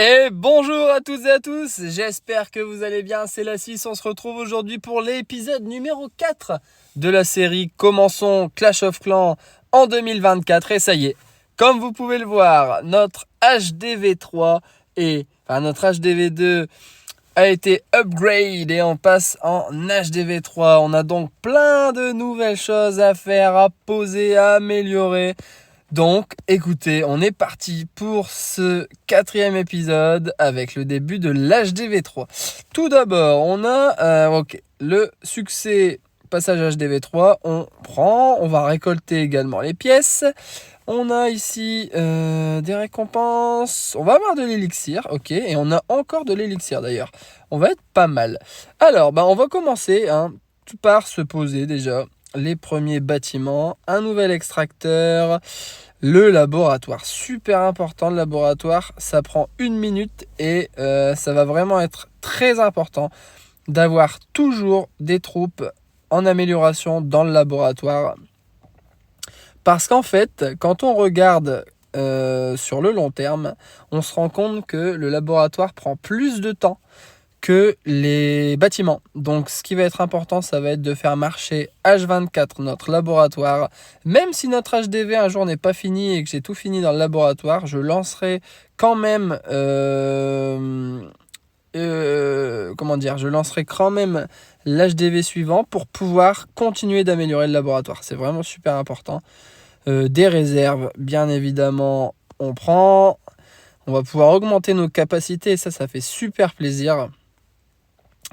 Et bonjour à toutes et à tous, j'espère que vous allez bien, c'est la 6, on se retrouve aujourd'hui pour l'épisode numéro 4 de la série Commençons Clash of Clans en 2024. Et ça y est, comme vous pouvez le voir, notre HDV3 notre HDV2 a été upgrade et on passe en HDV3. On a donc plein de nouvelles choses à faire, à poser, à améliorer. Donc, écoutez, on est parti pour ce 4e épisode avec le début de l'HDV3. Tout d'abord, on a le succès passage HDV3. On va récolter également les pièces. On a ici des récompenses. On va avoir de l'élixir, ok. Et on a encore de l'élixir d'ailleurs. On va être pas mal. Alors, on va commencer par se poser déjà les premiers bâtiments. Un nouvel extracteur. Le laboratoire, super important le laboratoire, ça prend 1 minute et ça va vraiment être très important d'avoir toujours des troupes en amélioration dans le laboratoire. Parce qu'en fait, quand on regarde sur le long terme, on se rend compte que le laboratoire prend plus de temps que les bâtiments. Donc ce qui va être important, ça va être de faire marcher H24 notre laboratoire. Même si notre HDV un jour n'est pas fini et que j'ai tout fini dans le laboratoire, je lancerai quand même je lancerai quand même l'HDV suivant pour pouvoir continuer d'améliorer le laboratoire. C'est vraiment super important. Des réserves, bien évidemment, on prend. On va pouvoir augmenter nos capacités et ça fait super plaisir.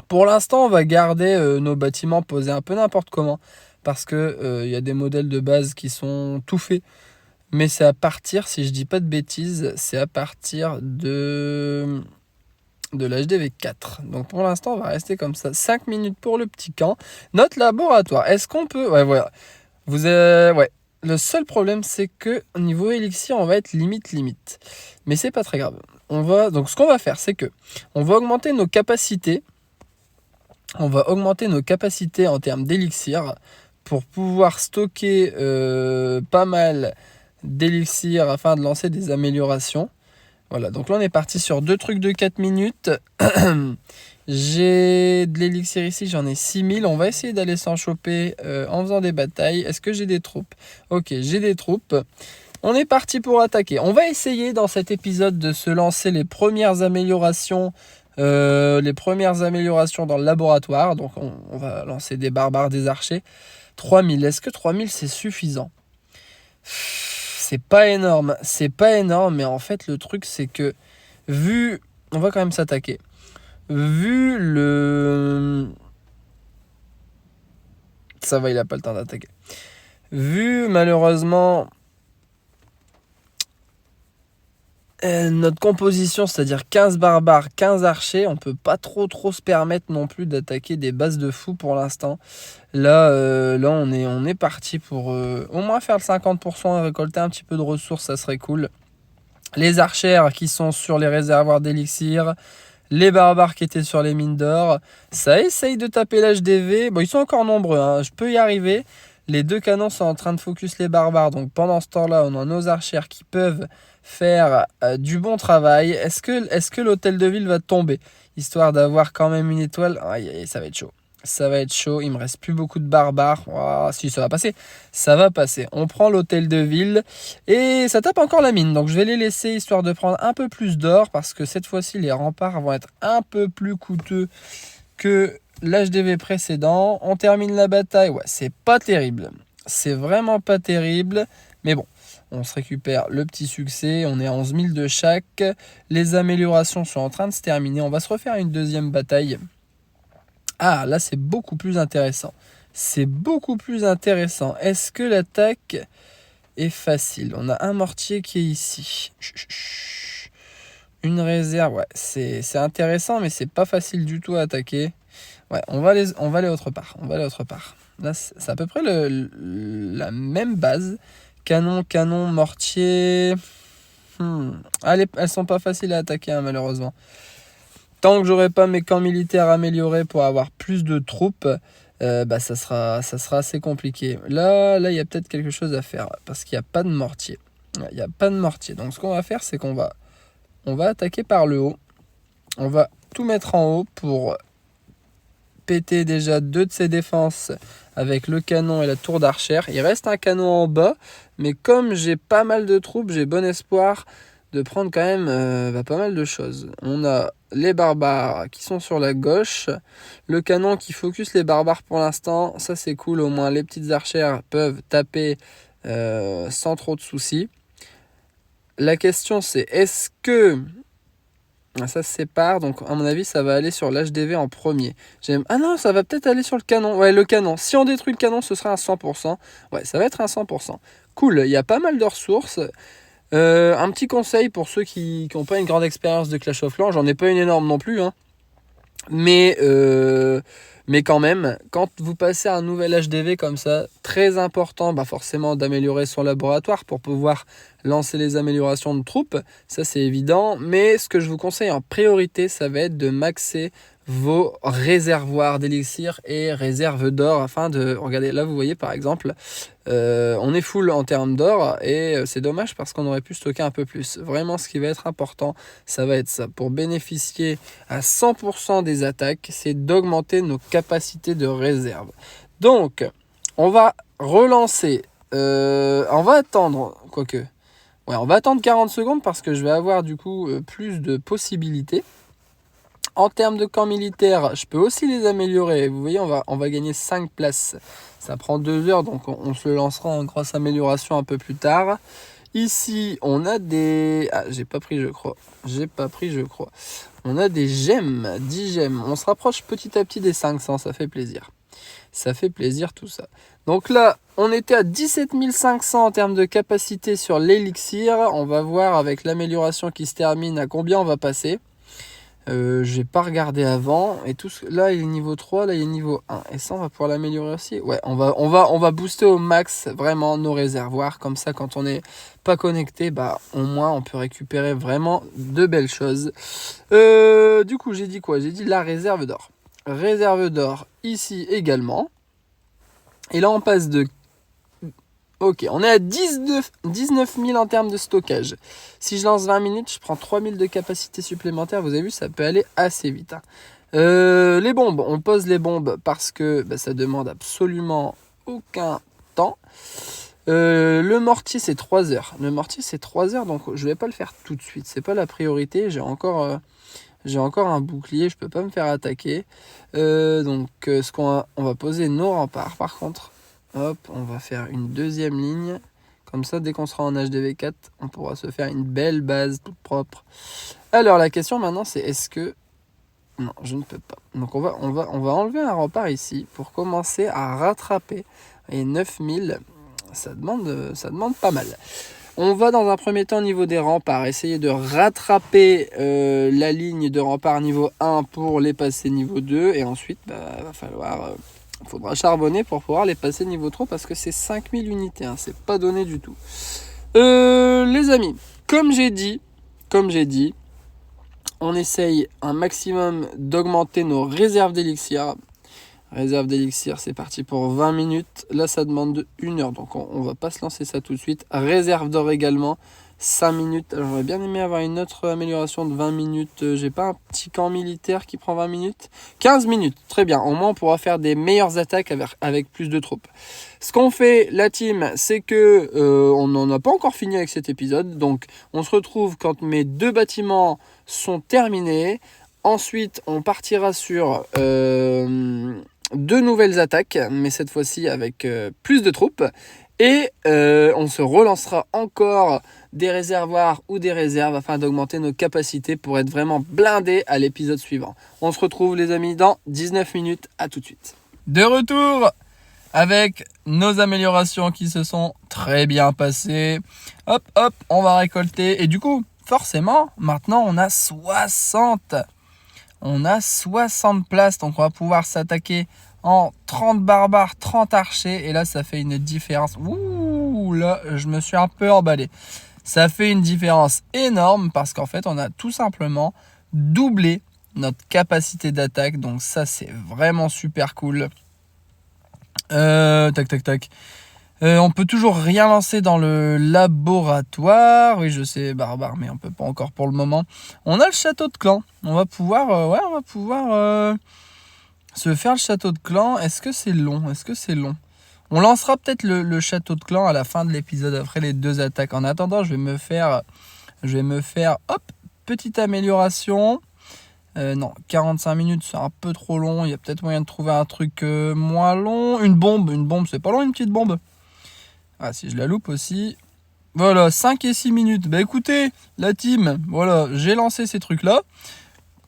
Pour l'instant, on va garder nos bâtiments posés un peu n'importe comment parce que y a des modèles de base qui sont tout faits. Mais c'est à partir, si je dis pas de bêtises, c'est à partir de l'HDV 4. Donc pour l'instant, on va rester comme ça. 5 minutes pour le petit camp. Notre laboratoire, est-ce qu'on peut... Ouais, voilà. Le seul problème, c'est que au niveau élixir, on va être limite. Mais c'est pas très grave. Donc ce qu'on va faire, c'est que on va augmenter nos capacités. On va augmenter nos capacités en termes d'élixir pour pouvoir stocker pas mal d'élixir afin de lancer des améliorations. Voilà, donc là on est parti sur 2 trucs de 4 minutes. J'ai de l'élixir ici, j'en ai 6000. On va essayer d'aller s'en choper en faisant des batailles. Est-ce que j'ai des troupes ? Ok, j'ai des troupes. On est parti pour attaquer. On va essayer dans cet épisode de se lancer les premières améliorations dans le laboratoire. Donc on va lancer des barbares, des archers. 3000, est-ce que 3000 c'est suffisant ? C'est pas énorme, mais en fait le truc c'est que on va quand même s'attaquer. Ça va, il a pas le temps d'attaquer. Malheureusement notre composition, c'est-à-dire 15 barbares, 15 archers, on peut pas trop se permettre non plus d'attaquer des bases de fous pour l'instant. Là on est parti pour au moins faire le 50% et récolter un petit peu de ressources, ça serait cool. Les archères qui sont sur les réservoirs d'élixir, les barbares qui étaient sur les mines d'or, ça essaye de taper l'HDV. Bon, ils sont encore nombreux, je peux y arriver. Les 2 canons sont en train de focus les barbares, donc pendant ce temps-là, on a nos archères qui peuvent faire du bon travail. Est-ce que l'hôtel de ville va tomber, histoire d'avoir quand même une étoile ? Aïe, ça va être chaud. Ça va être chaud, il me reste plus beaucoup de barbares. Si, ça va passer. Ça va passer. On prend l'hôtel de ville et ça tape encore la mine. Donc je vais les laisser histoire de prendre un peu plus d'or parce que cette fois-ci, les remparts vont être un peu plus coûteux que l'HDV précédent. On termine la bataille. Ouais, c'est pas terrible. C'est vraiment pas terrible. Mais bon, on se récupère le petit succès. On est à 11 000 de chaque. Les améliorations sont en train de se terminer. On va se refaire une deuxième bataille. Ah, là, c'est beaucoup plus intéressant. Est-ce que l'attaque est facile ? On a un mortier qui est ici. Une réserve, ouais, c'est intéressant, mais c'est pas facile du tout à attaquer. Ouais, on va aller autre part. Là, c'est à peu près la même base. Canon, mortier. Elles sont pas faciles à attaquer, malheureusement. Tant que j'aurai pas mes camps militaires améliorés pour avoir plus de troupes, ça sera assez compliqué. Là, il y a peut-être quelque chose à faire parce qu'il n'y a pas de mortier. Donc ce qu'on va faire, c'est qu'on va on va attaquer par le haut. On va tout mettre en haut pour péter déjà 2 de ses défenses avec le canon et la tour d'archère. Il reste un canon en bas, mais comme j'ai pas mal de troupes, j'ai bon espoir de prendre quand même pas mal de choses. On a les barbares qui sont sur la gauche, le canon qui focus les barbares pour l'instant, ça c'est cool, au moins les petites archères peuvent taper sans trop de soucis. La question c'est, est-ce que ça se sépare, donc à mon avis ça va aller sur l'HDV en premier. Ah non, ça va peut-être aller sur le canon. Ouais, le canon. Si on détruit le canon, ce sera un 100%. Ouais, ça va être un 100%. Cool, il y a pas mal de ressources. Un petit conseil pour ceux qui n'ont pas une grande expérience de Clash of Clans, j'en ai pas une énorme non plus, hein. Mais quand même, quand vous passez à un nouvel HDV comme ça, très important forcément d'améliorer son laboratoire pour pouvoir lancer les améliorations de troupes, ça c'est évident, mais ce que je vous conseille en priorité, ça va être de maxer vos réservoirs d'élixir et réserves d'or afin de... Regardez, là vous voyez par exemple, on est full en termes d'or et c'est dommage parce qu'on aurait pu stocker un peu plus. Vraiment ce qui va être important, ça va être ça. Pour bénéficier à 100% des attaques, c'est d'augmenter nos capacités de réserve. Donc, on va relancer, on va attendre, quoique... Ouais, on va attendre 40 secondes parce que je vais avoir du coup plus de possibilités. En termes de camp militaire, je peux aussi les améliorer. Vous voyez, on va gagner 5 places. Ça prend 2 heures, donc on se le lancera en grosse amélioration un peu plus tard. Ici, on a des... Ah, j'ai pas pris, je crois. On a des gemmes, 10 gemmes. On se rapproche petit à petit des 500, ça fait plaisir. Ça fait plaisir tout ça. Donc là, on était à 17 500 en termes de capacité sur l'élixir. On va voir avec l'amélioration qui se termine à combien on va passer. J'ai pas regardé avant. Et tout là, il est niveau 3, là, il est niveau 1. Et ça, on va pouvoir l'améliorer aussi. Ouais, on va booster au max vraiment nos réservoirs. Comme ça, quand on n'est pas connecté, au moins, on peut récupérer vraiment de belles choses. Du coup, j'ai dit quoi? J'ai dit la réserve d'or. Réserve d'or ici également. Et là, on passe de... Ok, on est à 19 000 en termes de stockage. Si je lance 20 minutes, je prends 3 000 de capacité supplémentaire. Vous avez vu, ça peut aller assez vite. Les bombes, on pose les bombes parce que ça demande absolument aucun temps. Le mortier, c'est 3 heures. Donc je vais pas le faire tout de suite. C'est pas la priorité. J'ai encore un bouclier, je peux pas me faire attaquer. On va poser nos remparts. Par contre, hop, on va faire une deuxième ligne. Comme ça, dès qu'on sera en HDV4, on pourra se faire une belle base toute propre. Alors, la question maintenant, c'est est-ce que... Non, je ne peux pas. Donc, on va enlever un rempart ici pour commencer à rattraper. Et 9000, ça demande pas mal. On va dans un premier temps au niveau des remparts, essayer de rattraper la ligne de rempart niveau 1 pour les passer niveau 2. Et ensuite, faudra charbonner pour pouvoir les passer niveau 3 parce que c'est 5000 unités, hein, c'est pas donné du tout. Les amis, comme j'ai dit, on essaye un maximum d'augmenter nos réserves d'élixir. Réserve d'élixir, c'est parti pour 20 minutes. Là, ça demande 1 heure, donc on va pas se lancer ça tout de suite. Réserve d'or également, 5 minutes. Alors, j'aurais bien aimé avoir une autre amélioration de 20 minutes. J'ai pas un petit camp militaire qui prend 20 minutes 15 minutes, très bien. Au moins, on pourra faire des meilleures attaques avec plus de troupes. Ce qu'on fait, la team, c'est que on n'en a pas encore fini avec cet épisode. Donc, on se retrouve quand mes 2 bâtiments sont terminés. Ensuite, on partira sur... 2 nouvelles attaques, mais cette fois-ci avec plus de troupes. Et on se relancera encore des réservoirs ou des réserves afin d'augmenter nos capacités pour être vraiment blindés à l'épisode suivant. On se retrouve les amis dans 19 minutes. À tout de suite. De retour avec nos améliorations qui se sont très bien passées. Hop, on va récolter. Et du coup, forcément, maintenant on a 60. On a 60 places, donc on va pouvoir s'attaquer en 30 barbares, 30 archers. Et là, ça fait une différence. Ouh, là, je me suis un peu emballé. Ça fait une différence énorme parce qu'en fait, on a tout simplement doublé notre capacité d'attaque. Donc ça, c'est vraiment super cool. Tac. On peut toujours rien lancer dans le laboratoire. Oui, je sais, barbare, mais on peut pas encore pour le moment. On a le château de clan. On va pouvoir se faire le château de clan. Est-ce que c'est long? On lancera peut-être le château de clan à la fin de l'épisode après les 2 attaques. En attendant, je vais me faire, hop, petite amélioration. Non, 45 minutes, c'est un peu trop long. Il y a peut-être moyen de trouver un truc moins long. Une bombe, c'est pas long, une petite bombe. Ah, si je la loupe aussi. Voilà, 5 et 6 minutes. Bah écoutez, la team, voilà, j'ai lancé ces trucs-là.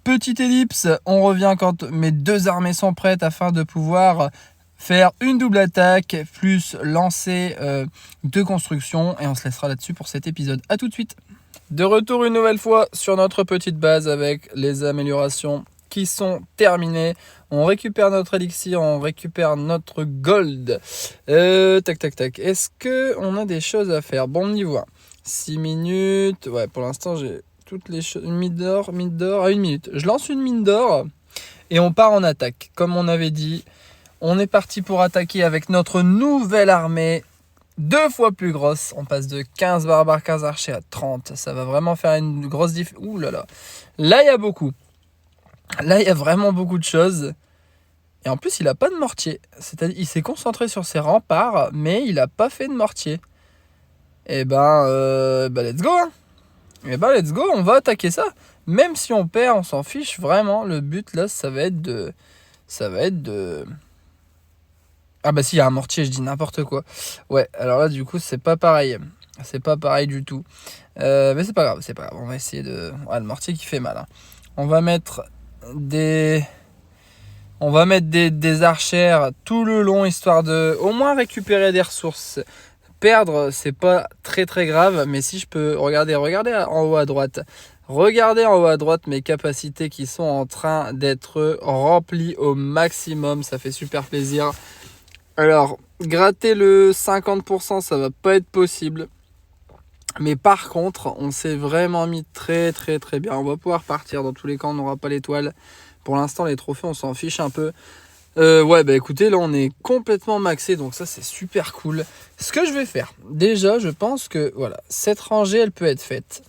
Petite ellipse, on revient quand mes 2 armées sont prêtes afin de pouvoir faire une double attaque, plus lancer 2 constructions. Et on se laissera là-dessus pour cet épisode. A tout de suite. De retour une nouvelle fois sur notre petite base avec les améliorations qui sont terminées. On récupère notre élixir, on récupère notre gold. Tac. Est-ce qu'on a des choses à faire? Bon, on y voit. 6 minutes. Ouais, pour l'instant, j'ai toutes les choses. Une mine d'or à 1 minute. Je lance une mine d'or et on part en attaque. Comme on avait dit, on est parti pour attaquer avec notre nouvelle armée. 2 fois plus grosse. On passe de 15 barbares, 15 archers à 30. Ça va vraiment faire une grosse différence. Ouh là là. Là, il y a beaucoup. Là, il y a vraiment beaucoup de choses. Et en plus, il n'a pas de mortier. C'est-à-dire, il s'est concentré sur ses remparts, mais il n'a pas fait de mortier. Et let's go. Hein. Let's go. On va attaquer ça. Même si on perd, on s'en fiche vraiment. Le but, là, ça va être de... Ah bah si, il y a un mortier, je dis n'importe quoi. Ouais, alors là, du coup, c'est pas pareil. C'est pas pareil du tout. Mais c'est pas grave. On va essayer de... Ouais, le mortier qui fait mal. Hein. On va mettre des archères tout le long, histoire de au moins récupérer des ressources. Perdre, c'est pas très très grave, mais si je peux... Regardez en haut à droite. Regardez en haut à droite mes capacités qui sont en train d'être remplies au maximum. Ça fait super plaisir. Alors, gratter le 50%, ça va pas être possible. Mais par contre, on s'est vraiment mis très très très bien. On va pouvoir partir. Dans tous les cas, on n'aura pas l'étoile. Pour l'instant, les trophées, on s'en fiche un peu. Écoutez, là, on est complètement maxé. Donc ça, c'est super cool. Ce que je vais faire, déjà, je pense que voilà, cette rangée, elle peut être faite.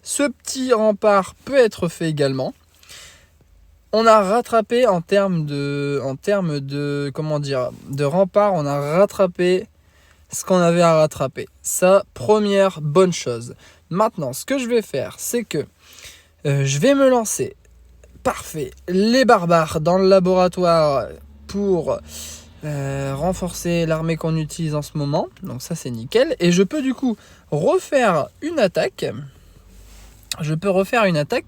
Ce petit rempart peut être fait également. On a rattrapé en termes de rempart, on a rattrapé ce qu'on avait à rattraper. Ça, première bonne chose. Maintenant, ce que je vais faire, c'est que je vais me lancer. Parfait. Les barbares dans le laboratoire pour renforcer l'armée qu'on utilise en ce moment. Donc ça, c'est nickel. Et je peux du coup refaire une attaque.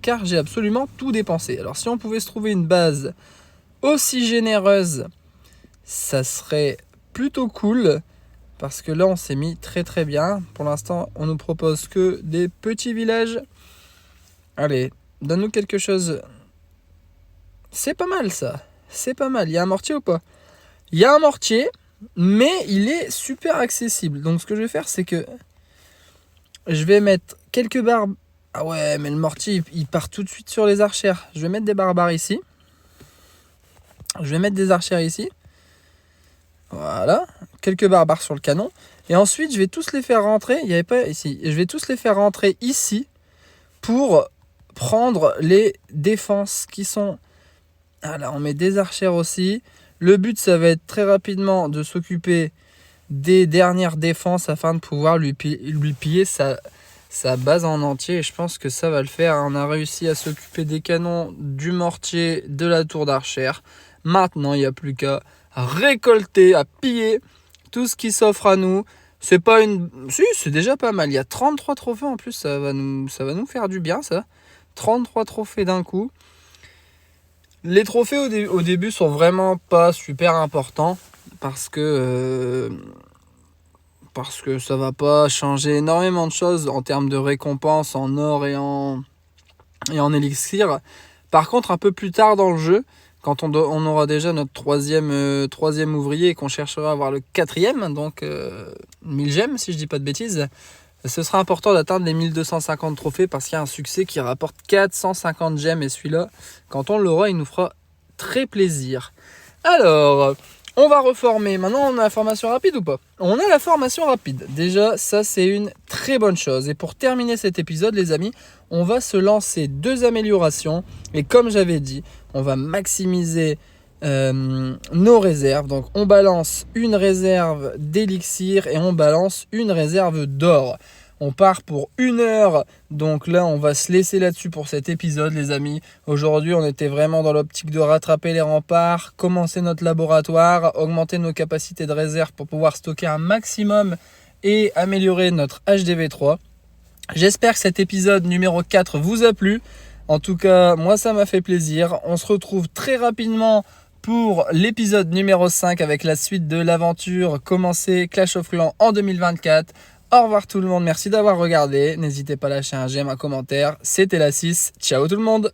Car j'ai absolument tout dépensé. Alors si on pouvait se trouver une base aussi généreuse, ça serait plutôt cool. Parce que là, on s'est mis très très bien. Pour l'instant, on nous propose que des petits villages. Allez, donne-nous quelque chose. C'est pas mal ça. C'est pas mal. Il y a un mortier ou pas? Il y a un mortier, mais il est super accessible. Donc ce que je vais faire, c'est que je vais mettre quelques barbes. Ah ouais, mais le mortier, il part tout de suite sur les archères. Je vais mettre des barbares ici. Je vais mettre des archères ici. Voilà. Quelques barbares sur le canon. Et ensuite, je vais tous les faire rentrer. Il n'y avait pas ici. Je vais tous les faire rentrer ici pour prendre les défenses qui sont... Ah là, on met des archères aussi. Le but, ça va être très rapidement de s'occuper des dernières défenses afin de pouvoir lui piller sa base en entier. Et je pense que ça va le faire. On a réussi à s'occuper des canons, du mortier, de la tour d'archère. Maintenant, il n'y a plus qu'à récolter, à piller tout ce qui s'offre à nous. C'est pas une... Si, c'est déjà pas mal. Il y a 33 trophées en plus. Ça va nous faire du bien, ça. 33 trophées d'un coup. Les trophées au début sont vraiment pas super importants parce que ça va pas changer énormément de choses en termes de récompenses en or et en élixir. Par contre, un peu plus tard dans le jeu, quand on aura déjà notre troisième ouvrier et qu'on cherchera à avoir le 4e, donc 1000 gemmes si je dis pas de bêtises, ce sera important d'atteindre les 1250 trophées parce qu'il y a un succès qui rapporte 450 gemmes et celui-là, quand on l'aura, il nous fera très plaisir. Alors, On va reformer. Maintenant, on a la formation rapide ou pas? On a la formation rapide. Déjà, ça, c'est une très bonne chose. Et pour terminer cet épisode, les amis, on va se lancer 2 améliorations. Et comme j'avais dit, on va maximiser nos réserves. Donc, on balance une réserve d'élixir et on balance une réserve d'or. On part pour 1 heure, donc là on va se laisser là-dessus pour cet épisode les amis. Aujourd'hui on était vraiment dans l'optique de rattraper les remparts, commencer notre laboratoire, augmenter nos capacités de réserve pour pouvoir stocker un maximum et améliorer notre HDV3. J'espère que cet épisode numéro 4 vous a plu. En tout cas moi ça m'a fait plaisir. On se retrouve très rapidement pour l'épisode numéro 5 avec la suite de l'aventure commencer Clash of Clans en 2024. Au revoir tout le monde, merci d'avoir regardé. N'hésitez pas à lâcher un j'aime, un commentaire. C'était la 6. Ciao tout le monde.